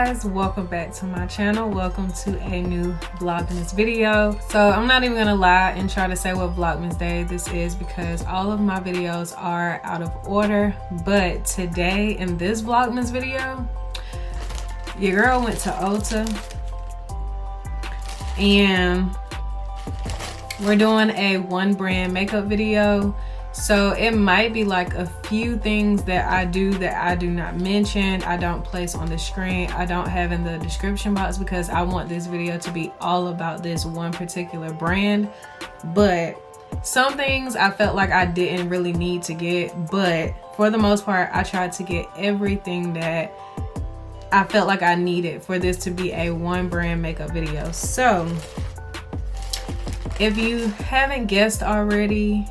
guys, welcome back to my channel. Welcome to a new Vlogmas video. So I'm not even gonna lie and try to say what Vlogmas day this is because all of my videos are out of order. But today in this Vlogmas video, your girl went to Ulta and we're doing a one brand makeup video. So it might be like a few things that I do not mention, I don't place on the screen, I don't have in the description box because I want this video to be all about this one particular brand. But some things I felt like I didn't really need to get, but for the most part I tried to get everything that I felt like I needed for this to be a one brand makeup video. So if you haven't guessed already,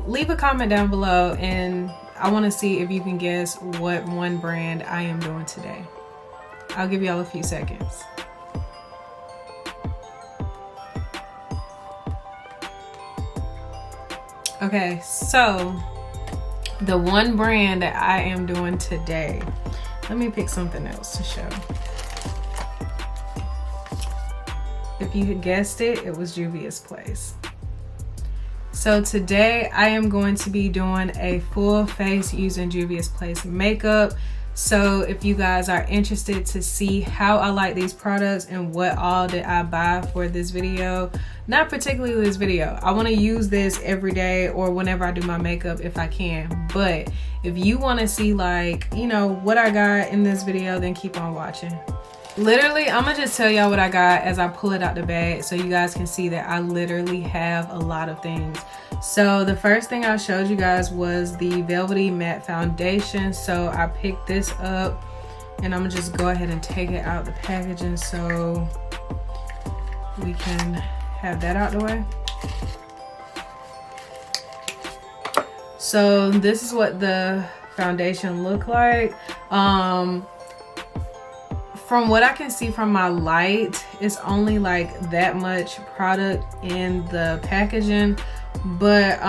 leave a comment down below and I want to see if you can guess what one brand I am doing today. I'll give y'all a few seconds. Okay, so the one brand that I am doing today, let me pick something else to show. If you had guessed it, it was Juvia's Place. So today I am going to be doing a full face using Juvia's Place makeup. So if you guys are interested to see how I like these products and what all did I buy for this video, not particularly this video, I want to use this every day or whenever I do my makeup if I can. But if you want to see, like, you know, what I got in this video, then keep on watching. Literally, I'm gonna just tell y'all what I got as I pull it out the bag so you guys can see that I literally have a lot of things. So the first thing I showed you guys was the Velvety Matte Foundation. So I picked this up and I'm gonna just go ahead and take it out the packaging so we can have that out the way. So this is what the foundation looked like. From what I can see from my light, it's only like that much product in the packaging, but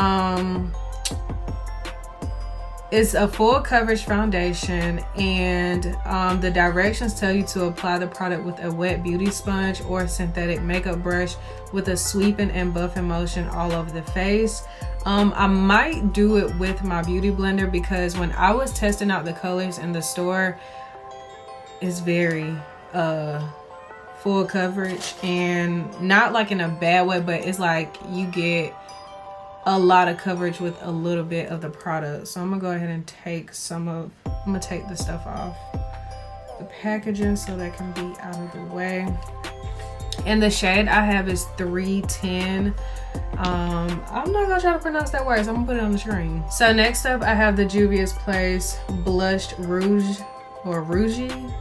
it's a full coverage foundation, and the directions tell you to apply the product with a wet beauty sponge or a synthetic makeup brush with a sweeping and buffing motion all over the face. I might do it with my beauty blender because when I was testing out the colors in the store, it's very full coverage, and not like in a bad way, but it's like you get a lot of coverage with a little bit of the product. So I'm gonna go ahead and take I'm gonna take the stuff off the packaging so that can be out of the way. And the shade I have is 310. I'm not gonna try to pronounce that word, so I'm gonna put it on the screen. So next up I have the Juvia's Place Blushed Rouge or Rougie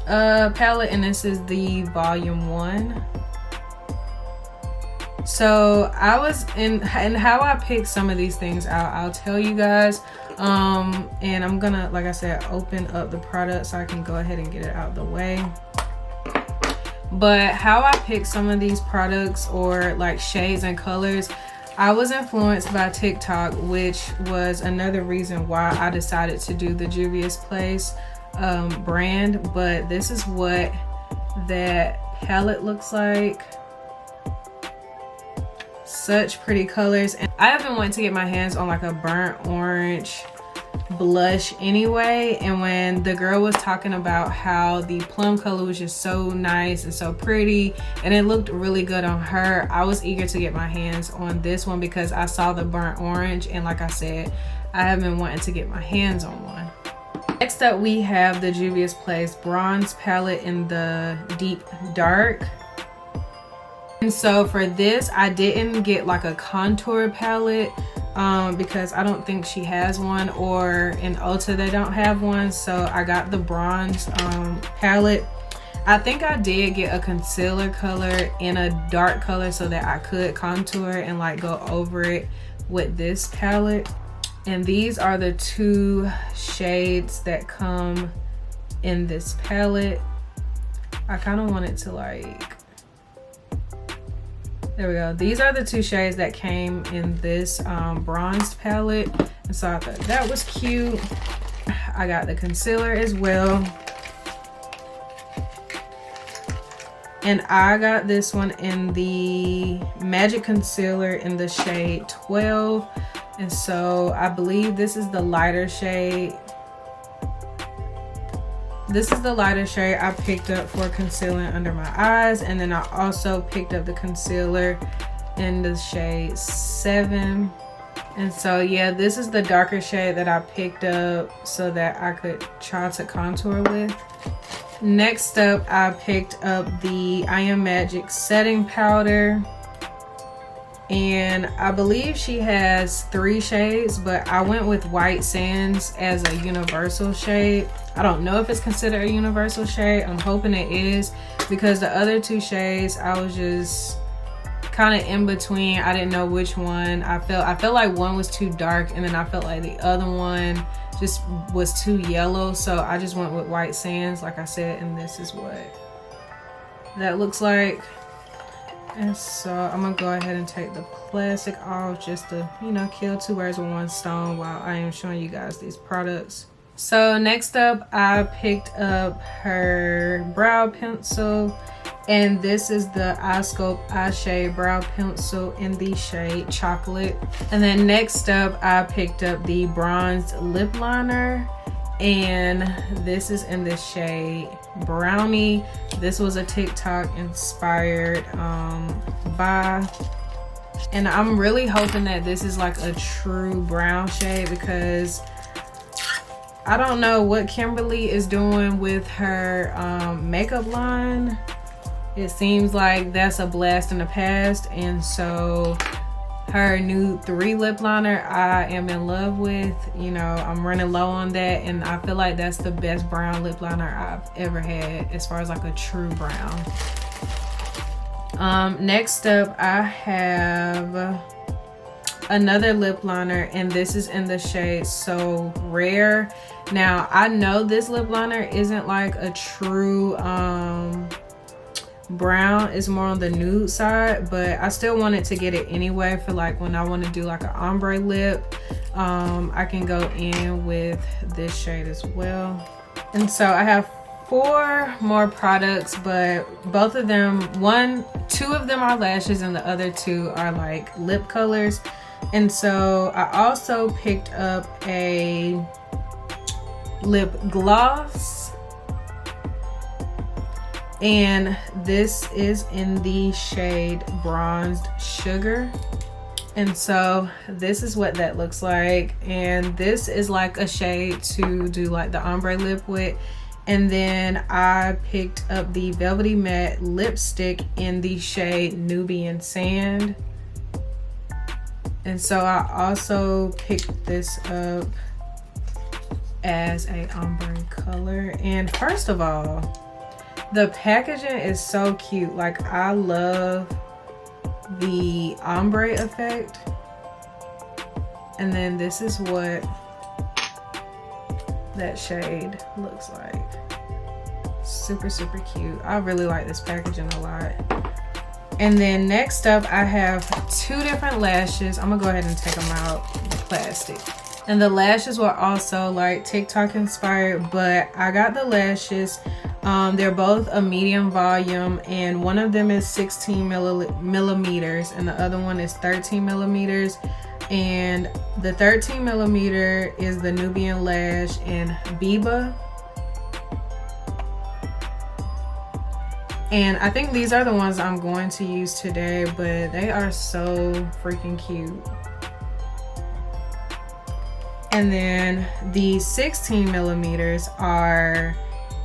palette, and this is the volume 1. So I was in, and how I picked some of these things out, I'll tell you guys. And I'm gonna, like I said, open up the product so I can go ahead and get it out of the way. But how I picked some of these products or like shades and colors, I was influenced by TikTok, which was another reason why I decided to do the Juvia's Place brand. But this is what that palette looks like. Such pretty colors, and I have been wanting to get my hands on like a burnt orange blush anyway, and when the girl was talking about how the plum color was just so nice and so pretty and it looked really good on her, I was eager to get my hands on this one because I saw the burnt orange, and like I said, I have been wanting to get my hands on one. Next up we have the Juvia's Place bronze palette in the deep dark. And so for this I didn't get like a contour palette because I don't think she has one, or in Ulta they don't have one. So I got the bronze palette. I think I did get a concealer color in a dark color so that I could contour and like go over it with this palette. And these are the two shades that come in this palette. I kind of want it to like, there we go. These are the two shades that came in this bronzed palette, and so I thought that was cute. I got the concealer as well. And I got this one in the Magic Concealer in the shade 12. And so I believe this is the lighter shade. This is the lighter shade I picked up for concealing under my eyes. And then I also picked up the concealer in the shade 7. And so yeah, this is the darker shade that I picked up so that I could try to contour with. Next up, I picked up the I Am Magic setting powder, and I believe she has 3 shades, but I went with White Sands as a universal shade. I don't know if it's considered a universal shade. I'm hoping it is, because the other 2 shades I was just kind of in between. I didn't know which one. I felt like one was too dark, and then I felt like the other one just was too yellow, so I just went with White Sands, like I said, and this is what that looks like. And so I'm gonna go ahead and take the plastic off just to, you know, kill 2 birds with 1 stone while I am showing you guys these products. So next up, I picked up her brow pencil, and this is the iSculpt Eyeshade Brow Pencil in the shade Chocolate. And then next up, I picked up the bronzed lip liner, and this is in the shade Brownie. This was a TikTok inspired buy, and I'm really hoping that this is like a true brown shade, because I don't know what Kimberly is doing with her makeup line. It seems like that's a blast in the past, and so her new 3 lip liner I am in love with. You know, I'm running low on that, and I feel like that's the best brown lip liner I've ever had as far as like a true brown. Next up, I have another lip liner, and this is in the shade So Rare. Now I know this lip liner isn't like a true brown, is more on the nude side, but I still wanted to get it anyway for like when I want to do like an ombre lip. I can go in with this shade as well. And so I have 4 more products, but both of them, 2 of them are lashes and the other 2 are like lip colors. And so I also picked up a lip gloss, and this is in the shade Bronzed Sugar. And so this is what that looks like, and this is like a shade to do like the ombre lip with. And then I picked up the Velvety Matte lipstick in the shade Nubian Sand. And so I also picked this up as a ombre color. And first of all, the packaging is so cute. Like, I love the ombre effect. And then this is what that shade looks like. Super, super cute. I really like this packaging a lot. And then next up, I have 2 different lashes. I'm gonna go ahead and take them out the plastic. And the lashes were also like TikTok inspired, but I got the lashes. They're both a medium volume, and one of them is 16 millimeters and the other one is 13 millimeters. And the 13 millimeter is the Nubian Lash in Biba. And I think these are the ones I'm going to use today, but they are so freaking cute. And then the 16 millimeters are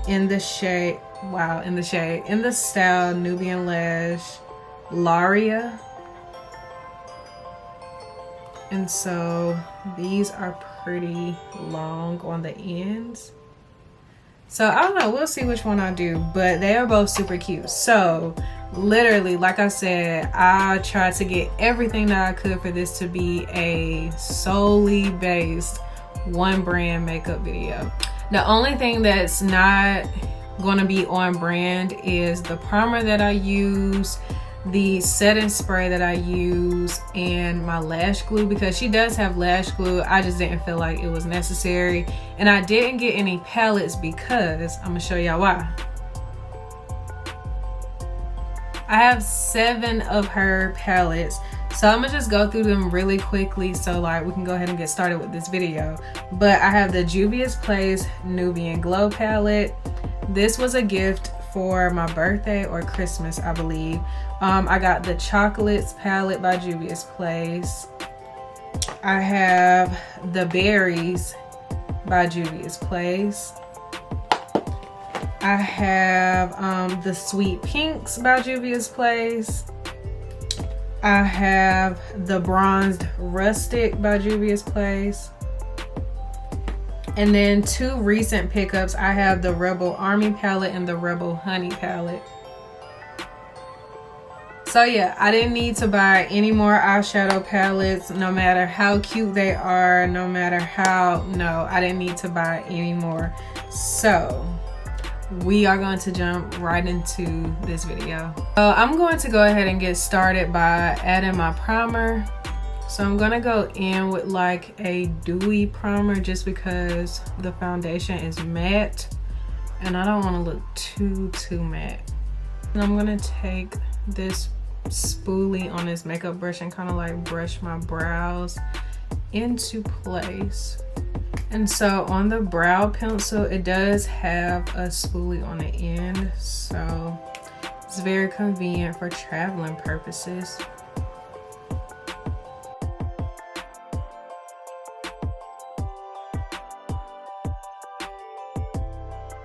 in the shade, in the style Nubian Lash Laria. And so these are pretty long on the ends. So I don't know, we'll see which one I do, but they are both super cute. So literally, like I said, I tried to get everything that I could for this to be a solely based one brand makeup video. The only thing that's not gonna be on brand is the primer that I use, the setting spray that I use, and my lash glue, because she does have lash glue. I just didn't feel like it was necessary, and I didn't get any palettes because I'm gonna show y'all why. I have 7 of her palettes. So I'm gonna just go through them really quickly so like we can go ahead and get started with this video. But I have the Juvia's Place Nubian Glow palette. This was a gift for my birthday or Christmas, I believe. I got the Chocolates palette by Juvia's Place. I have the Berries by Juvia's Place. I have the Sweet Pinks by Juvia's Place. I have the Bronzed Rustic by Juvia's Place. And then 2 recent pickups, I have the Rebel Army palette and the Rebel Honey palette. So yeah, I didn't need to buy any more eyeshadow palettes, no matter how cute they are, no matter how, no, I didn't need to buy any more. So we are going to jump right into this video. So I'm going to go ahead and get started by adding my primer. So I'm gonna go in with like a dewy primer just because the foundation is matte and I don't want to look too matte. And I'm gonna take this spoolie on this makeup brush and kind of like brush my brows into place. And so on the brow pencil, it does have a spoolie on the end, so it's very convenient for traveling purposes.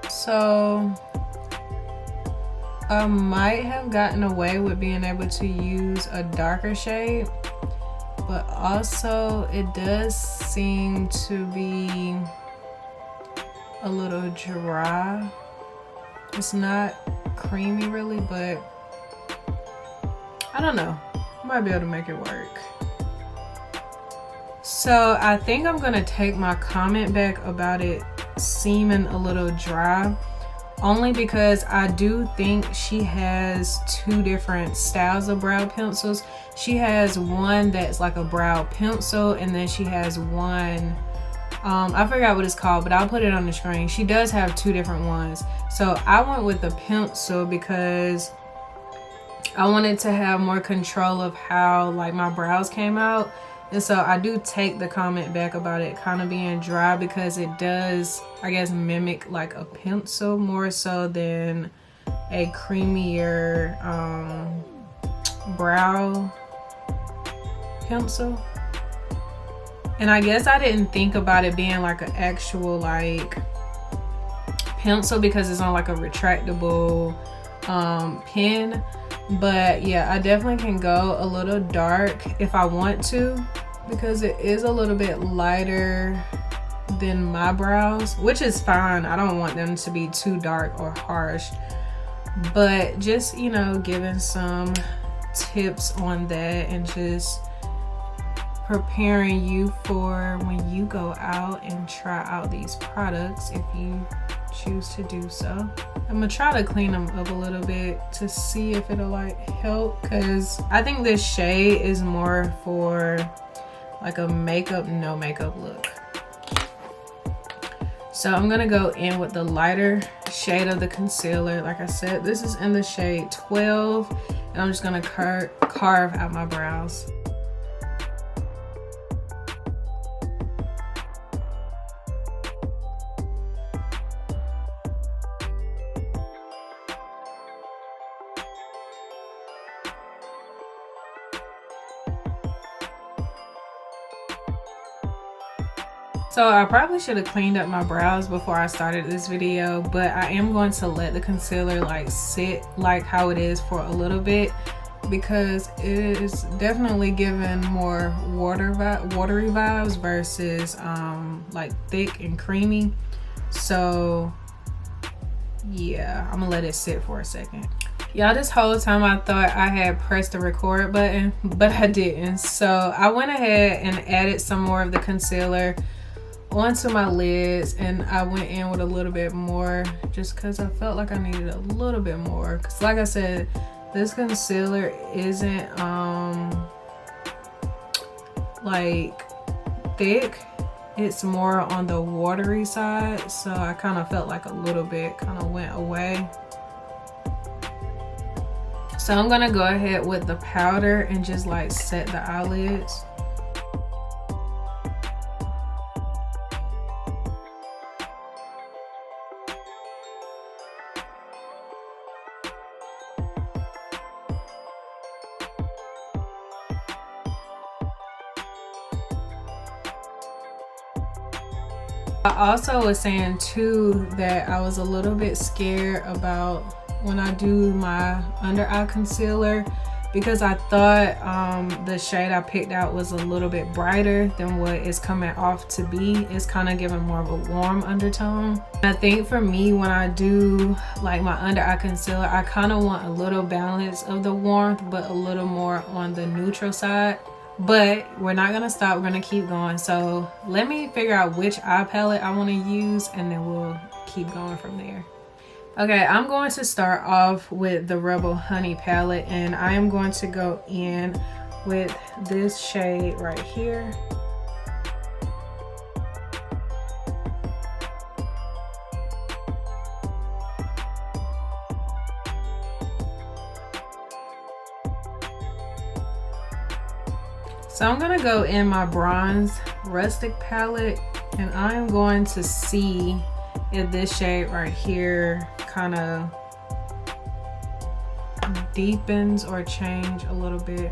So I might have gotten away with being able to use a darker shade, but also it does seem to be a little dry. It's not creamy really, but I don't know, I might be able to make it work. So I think I'm gonna take my comment back about it seeming a little dry, only because I do think she has 2 different styles of brow pencils. She has one that's like a brow pencil, and then she has one, I forgot what it's called, but I'll put it on the screen. She does have 2 different ones. So I went with the pencil because I wanted to have more control of how like my brows came out. And so I do take the comment back about it kind of being dry because it does, I guess, mimic like a pencil more so than a creamier brow pencil. And I guess I didn't think about it being like an actual like pencil because it's on like a retractable pen. But yeah, I definitely can go a little dark if I want to because it is a little bit lighter than my brows, which is fine. I don't want them to be too dark or harsh, but just, you know, giving some tips on that and just preparing you for when you go out and try out these products if you choose to do so. I'm gonna try to clean them up a little bit to see if it'll like help, because I think this shade is more for like a makeup, no makeup look. So I'm gonna go in with the lighter shade of the concealer. Like I said, this is in the shade 12, and I'm just gonna carve out my brows. So I probably should have cleaned up my brows before I started this video, but I am going to let the concealer like sit like how it is for a little bit because it is definitely giving more watery vibes versus like thick and creamy. So yeah, I'm gonna let it sit for a second. Y'all, this whole time I thought I had pressed the record button, but I didn't. So I went ahead and added some more of the concealer onto my lids, and I went in with a little bit more just because I felt like I needed a little bit more, because like I said, this concealer isn't like thick, it's more on the watery side, so I kind of felt like a little bit kind of went away. So I'm gonna go ahead with the powder and just like set the eyelids. I also was saying too that I was a little bit scared about when I do my under eye concealer, because I thought the shade I picked out was a little bit brighter than what it's coming off to be. It's kind of giving more of a warm undertone. I think for me, when I do like my under eye concealer, I kind of want a little balance of the warmth but a little more on the neutral side. But we're not gonna stop, we're gonna keep going. So let me figure out which eye palette I want to use and then we'll keep going from there. Okay, I'm going to start off with the Rebel Honey palette, and I am going to go in with this shade right here. So I'm gonna go in my Bronze Rustic palette, and I am going to see if this shade right here kind of deepens or change a little bit.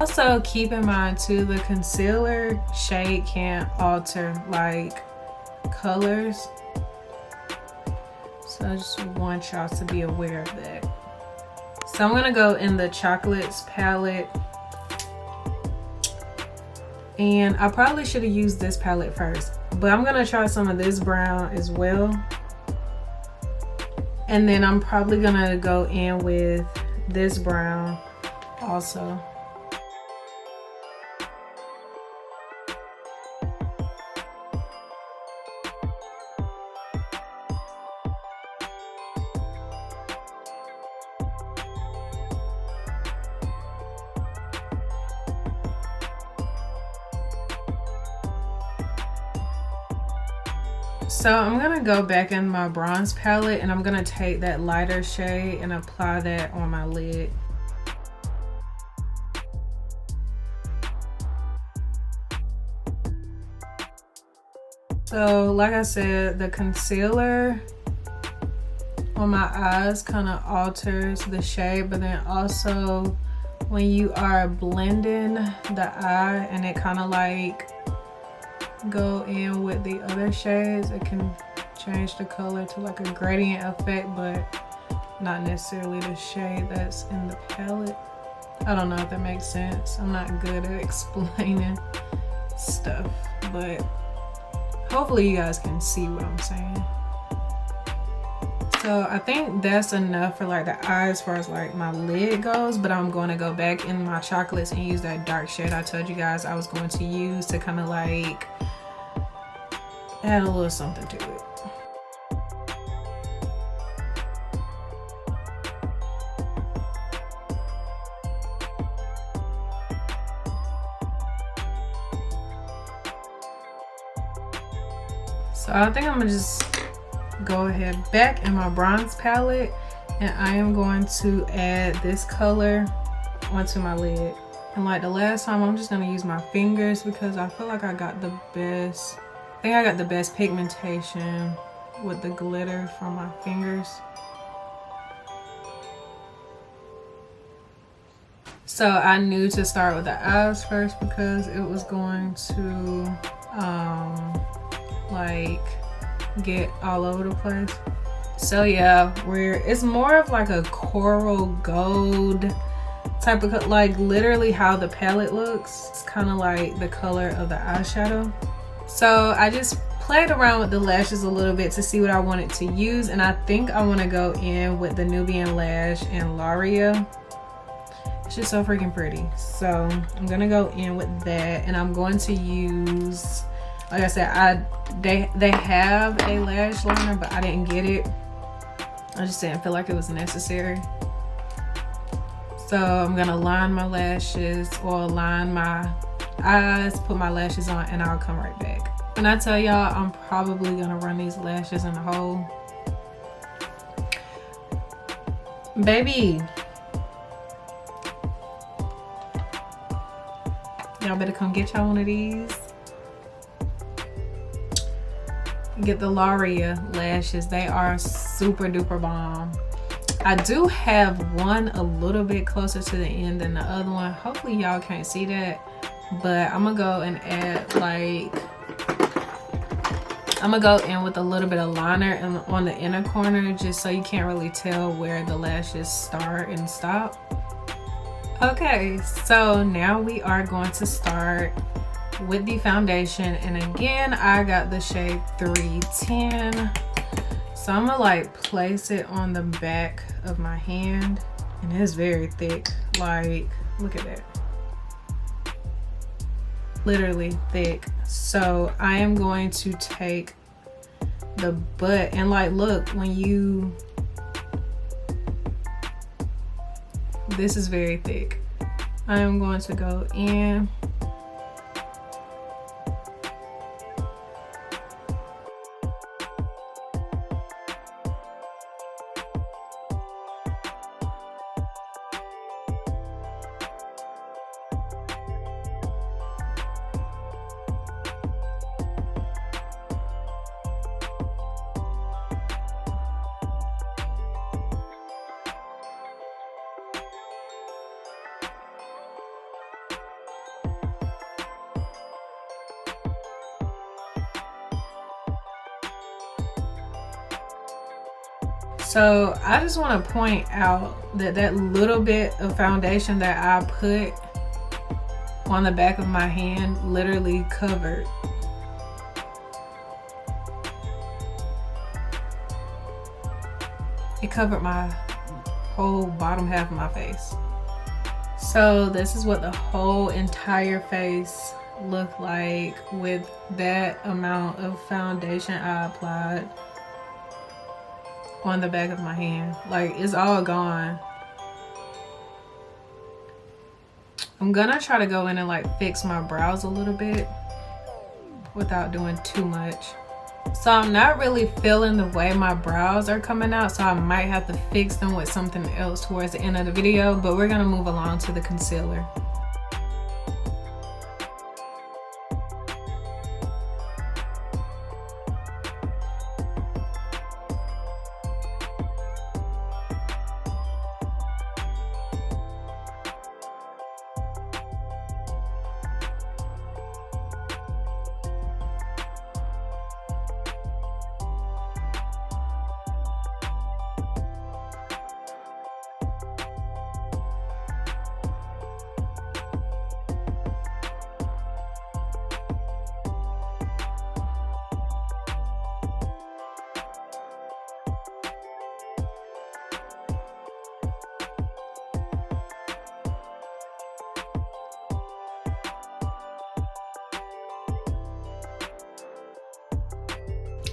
Also keep in mind too, the concealer shade can't alter like colors, so I just want y'all to be aware of that. So I'm gonna go in the Chocolates palette, and I probably should have used this palette first, but I'm gonna try some of this brown as well, and then I'm probably gonna go in with this brown also. So I'm gonna go back in my bronze palette, and I'm gonna take that lighter shade and apply that on my lid. So like I said, the concealer on my eyes kind of alters the shade, but then also when you are blending the eye and it kind of like go in with the other shades, it can change the color to like a gradient effect, but not necessarily the shade that's in the palette. I don't know if that makes sense. I'm not good at explaining stuff, but hopefully you guys can see what I'm saying. So I think that's enough for like the eye as far as like my lid goes, but I'm going to go back in my chocolates and use that dark shade I told you guys I was going to use to kind of like add a little something to it. So I think I'm gonna just go ahead back in my bronze palette, and I am going to add this color onto my lid. And like the last time, I'm just gonna use my fingers because I feel like I got the best, I think I got the best pigmentation with the glitter from my fingers. So I knew to start with the eyes first because it was going to like get all over the place. So yeah, it's more of like a coral gold type of, like literally how the palette looks. It's kind of like the color of the eyeshadow. So I just played around with the lashes a little bit to see what I wanted to use, and I think I want to go in with the Nubian Lash and Laria. It's just so freaking pretty. So I'm gonna go in with that, and I'm going to use, like I said, they have a lash liner, but I didn't get it. I just didn't feel like it was necessary. So I'm gonna line my lashes or line my eyes, put my lashes on, and I'll come right back. When I tell y'all, I'm probably gonna run these lashes in a hole. Baby, y'all better come get y'all one of these. Get the Laria lashes. They are super duper bomb. I do have one a little bit closer to the end than the other one. Hopefully y'all can't see that, but I'm gonna go and add like, I'm gonna go in with a little bit of liner on the inner corner, just so you can't really tell where the lashes start and stop. Okay, so now we are going to start with the foundation, and again I got the shade 310. So I'm gonna like place it on the back of my hand, and it's very thick. Like, look at that, literally thick. So I am going to take the butt and like, look, when you, this is very thick. I am going to go in. So I just want to point out that that little bit of foundation that I put on the back of my hand literally covered. It covered my whole bottom half of my face. So this is what the whole entire face looked like with that amount of foundation I applied on the back of my hand. Like, it's all gone. I'm gonna try to go in and like fix my brows a little bit without doing too much. So I'm not really feeling the way my brows are coming out, so I might have to fix them with something else towards the end of the video, but we're gonna move along to the concealer.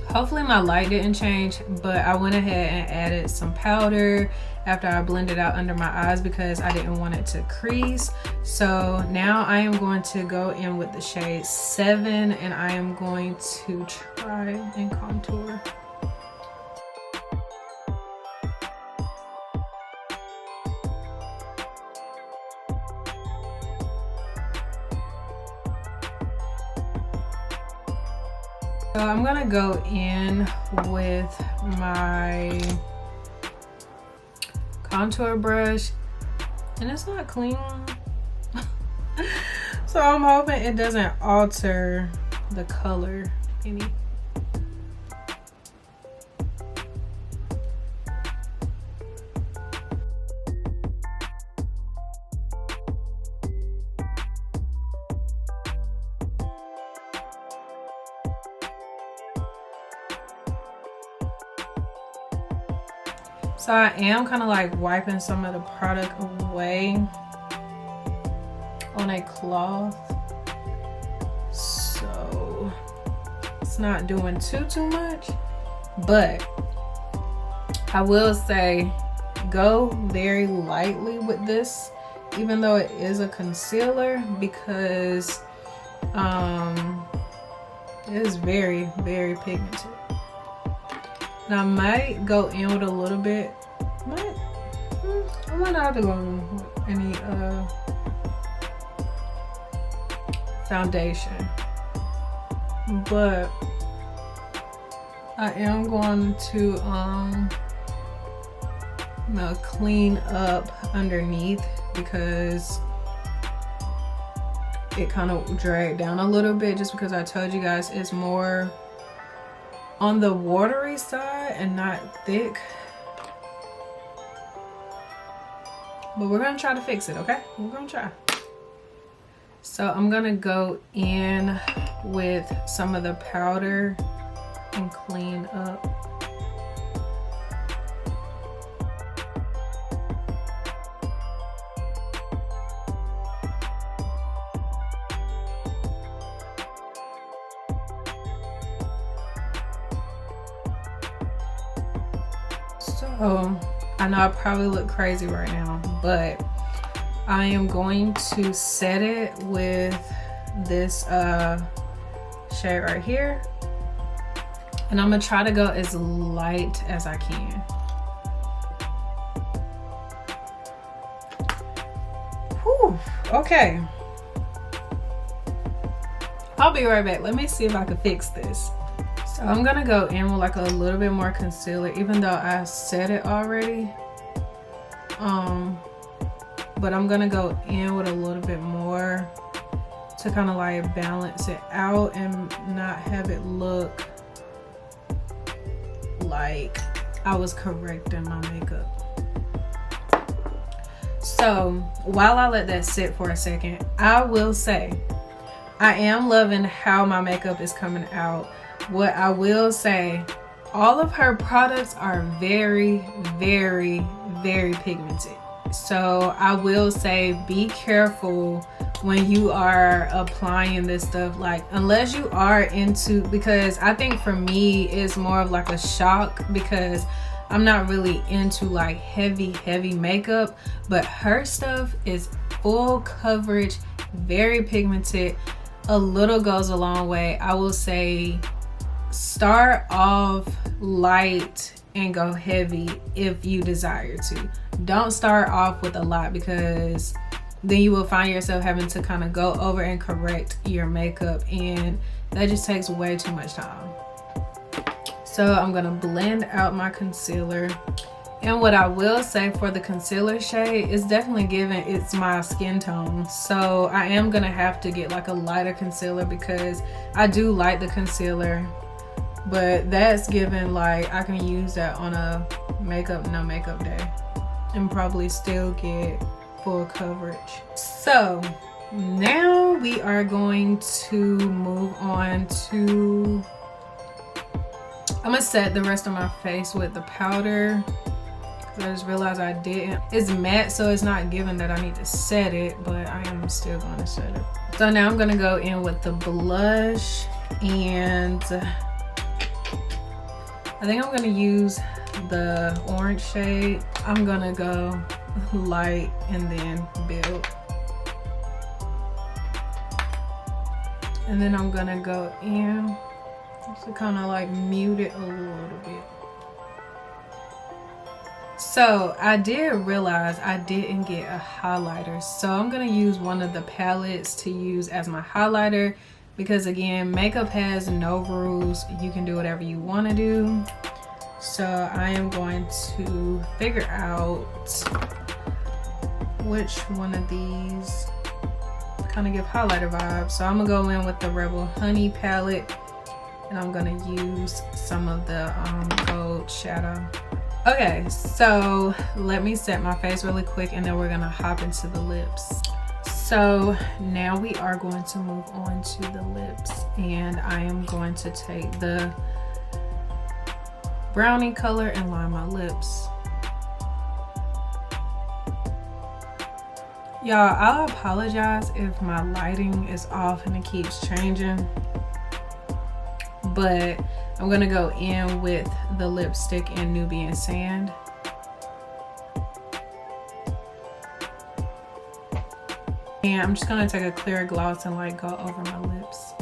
Hopefully my light didn't change, but I went ahead and added some powder after I blended out under my eyes because I didn't want it to crease. So now I am going to go in with the shade 7 and I am going to try and contour. So I'm gonna go in with my contour brush, and it's not clean. So I'm hoping it doesn't alter the color any. So I am kind of like wiping some of the product away on a cloth, so it's not doing too much. But I will say go very lightly with this, even though it is a concealer, because it is very, very pigmented. Now I might go in with a little bit. I might not have to go in with any foundation, but I am going to clean up underneath because it kind of dragged down a little bit, just because I told you guys it's more on the watery side and not thick. But we're gonna try to fix it, okay? We're gonna try. So I'm gonna go in with some of the powder and clean up. So I know I probably look crazy right now, but I am going to set it with this shade right here, and I'm gonna try to go as light as I can. Whew, okay. I'll be right back. Let me see if I can fix this. So I'm gonna go in with like a little bit more concealer, even though I set it already. But I'm gonna go in with a little bit more to kind of like balance it out and not have it look like I was correcting my makeup. So while I let that sit for a second, I will say I am loving how my makeup is coming out. What I will say, all of her products are very, very, very pigmented. So I will say be careful when you are applying this stuff, like unless you are into, because I think for me it's more of like a shock because I'm not really into like heavy makeup, but her stuff is full coverage, very pigmented. A little goes a long way. I will say start off light and go heavy if you desire to. Don't start off with a lot, because then you will find yourself having to kind of go over and correct your makeup, and that just takes way too much time. So I'm gonna blend out my concealer, and what I will say for the concealer shade is definitely given it's my skin tone, so I am gonna have to get like a lighter concealer because I do like the concealer, but that's given like I can use that on a makeup no makeup day and probably still get full coverage. So now we are going to move on to, I'm gonna set the rest of my face with the powder because I just realized I didn't. It's matte, so it's not given that I need to set it, but I am still going to set it. So now I'm gonna go in with the blush, and I think I'm gonna use the orange shade. I'm gonna go light and then build. And then I'm gonna go in to kind of like mute it a little bit. So I did realize I didn't get a highlighter, so I'm gonna use one of the palettes to use as my highlighter, because again, makeup has no rules. You can do whatever you want to do. So I am going to figure out which one of these kind of give highlighter vibes. So I'm gonna go in with the Rebel Honey palette, and I'm gonna use some of the gold shadow. Okay, so let me set my face really quick, and then we're gonna hop into the lips. So now we are going to move on to the lips, and I am going to take the brownie color and line my lips. Y'all, I apologize if my lighting is off and it keeps changing, but I'm gonna go in with the lipstick in Nubian Sand. And I'm just gonna take a clear gloss and like go over my lips.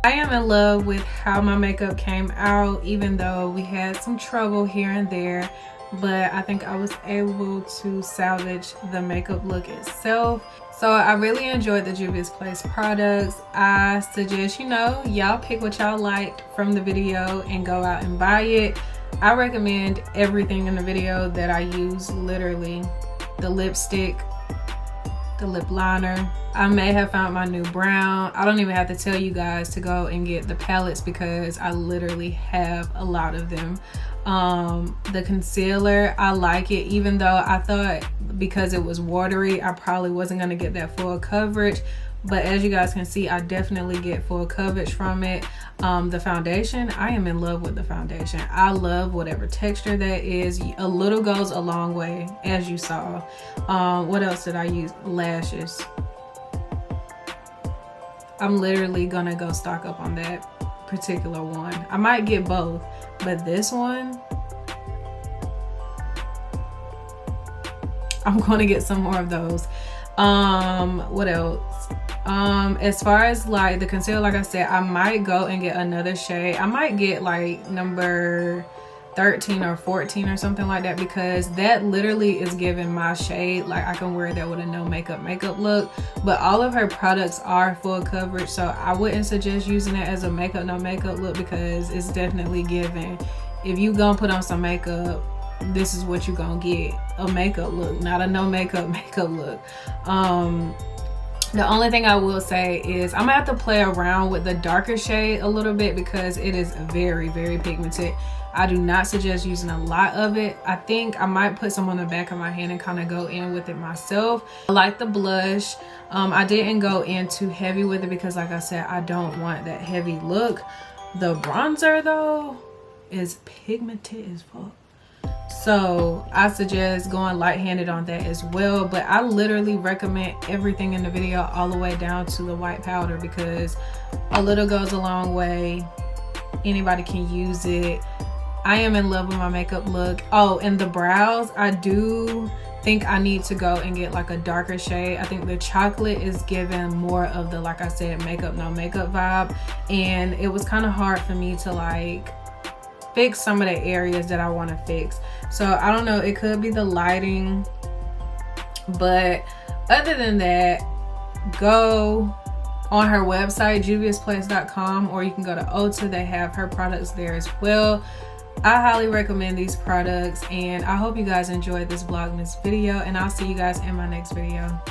I am in love with how my makeup came out, even though we had some trouble here and there, but I think I was able to salvage the makeup look itself. So I really enjoyed the Juvias Place products. I suggest, you know, y'all pick what y'all liked from the video and go out and buy it. I recommend everything in the video that I use, literally. The lipstick, the lip liner. I may have found my new brown. I don't even have to tell you guys to go and get the palettes because I literally have a lot of them. The concealer, I like it, even though I thought because it was watery I probably wasn't going to get that full coverage, but as you guys can see, I definitely get full coverage from it. The foundation, I am in love with the foundation. I love whatever texture that is. A little goes a long way, as you saw. What else did I use? Lashes. I'm literally gonna go stock up on that particular one. I might get both, but this one, I'm gonna get some more of those. What else? As far as like the concealer, like I said, I might go and get another shade. I might get like number 13 or 14 or something like that, because that literally is giving my shade. Like I can wear that with a no makeup look, but all of her products are full coverage, so I wouldn't suggest using it as a makeup no makeup look, because it's definitely giving, if you gonna put on some makeup, this is what you gonna get, a makeup look, not a no makeup look. The only thing I will say is I'm gonna have to play around with the darker shade a little bit because it is very, very pigmented. I do not suggest using a lot of it. I think I might put some on the back of my hand and kind of go in with it myself. I like the blush. I didn't go in too heavy with it because like I said, I don't want that heavy look. The bronzer though is pigmented as fuck. So I suggest going light-handed on that as well, but I literally recommend everything in the video all the way down to the white powder because a little goes a long way. Anybody can use it. I am in love with my makeup look. Oh, and the brows, I do think I need to go and get like a darker shade. I think the chocolate is giving more of the, like I said, makeup no makeup vibe, and it was kind of hard for me to like fix some of the areas that I want to fix. So I don't know, it could be the lighting, but other than that, go on her website juviasplace.com, or you can go to Ulta. They have her products there as well. I highly recommend these products, and I hope you guys enjoyed this Vlogmas video, and I'll see you guys in my next video.